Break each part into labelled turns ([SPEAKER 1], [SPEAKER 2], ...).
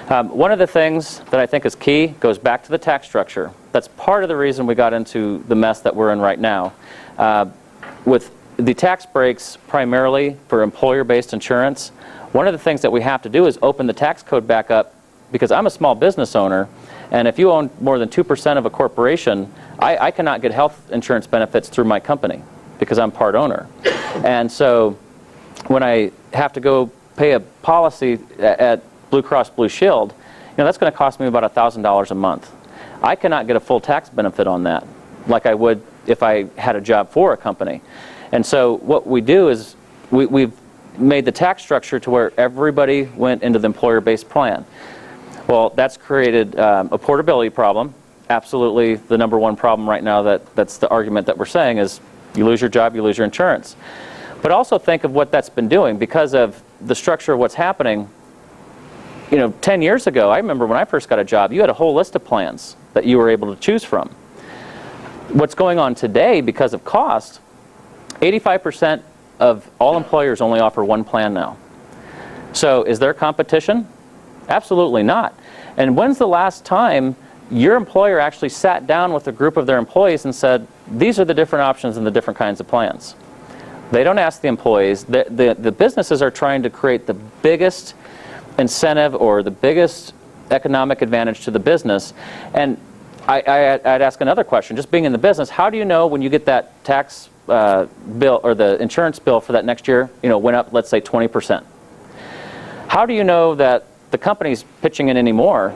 [SPEAKER 1] One of the things that I think is key goes back to the tax structure. That's part of the reason we got into the mess that we're in right now. With the tax breaks primarily for employer-based insurance, one of the things that we have to do is open the tax code back up, because I'm a small business owner, and if you own more than 2% of a corporation, I cannot get health insurance benefits through my company because I'm part owner. And so when I have to go pay a policy at Blue Cross Blue Shield, that's going to cost me about $1,000 a month. I cannot get a full tax benefit on that like I would if I had a job for a company. And so what we do is we've made the tax structure to where everybody went into the employer-based plan. Well, that's created a portability problem. Absolutely the #1 problem right now, that's the argument that we're saying, is you lose your job, you lose your insurance. But also think of what that's been doing because of the structure of what's happening. 10 years ago, I remember when I first got a job, you had a whole list of plans that you were able to choose from. What's going on today, because of cost, 85% of all employers only offer one plan now. So is there competition? Absolutely not. And when's the last time your employer actually sat down with a group of their employees and said, these are the different options and the different kinds of plans? They don't ask the employees. The businesses are trying to create the biggest incentive or the biggest economic advantage to the business. And I'd ask another question. Just being in the business, how do you know when you get that tax bill or the insurance bill for that next year, went up, let's say 20%? How do you know that the company's pitching in any more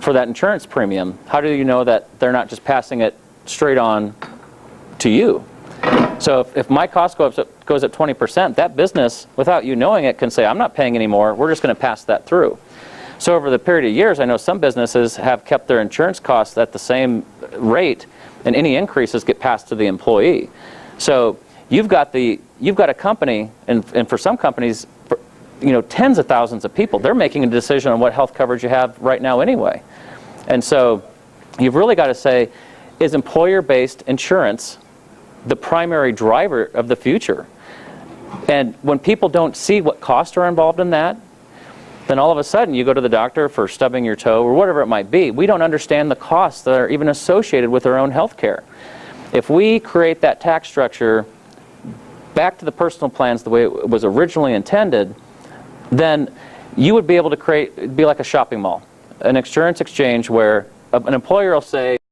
[SPEAKER 1] for that insurance premium? How do you know that they're not just passing it straight on to you? So if my cost goes up 20%, that business, without you knowing it, can say, I'm not paying anymore, we're just going to pass that through. So over the period of years, I know some businesses have kept their insurance costs at the same rate, and any increases get passed to the employee. So you've got a company, and for some companies, tens of thousands of people, they're making a decision on what health coverage you have right now anyway. And so you've really got to say, is employer-based insurance the primary driver of the future? And when people don't see what costs are involved in that, then all of a sudden you go to the doctor for stubbing your toe or whatever it might be. We don't understand the costs that are even associated with our own health care. If we create that tax structure back to the personal plans the way it was originally intended, then you would be able to create, it'd be like a shopping mall, an insurance exchange where an employer will say,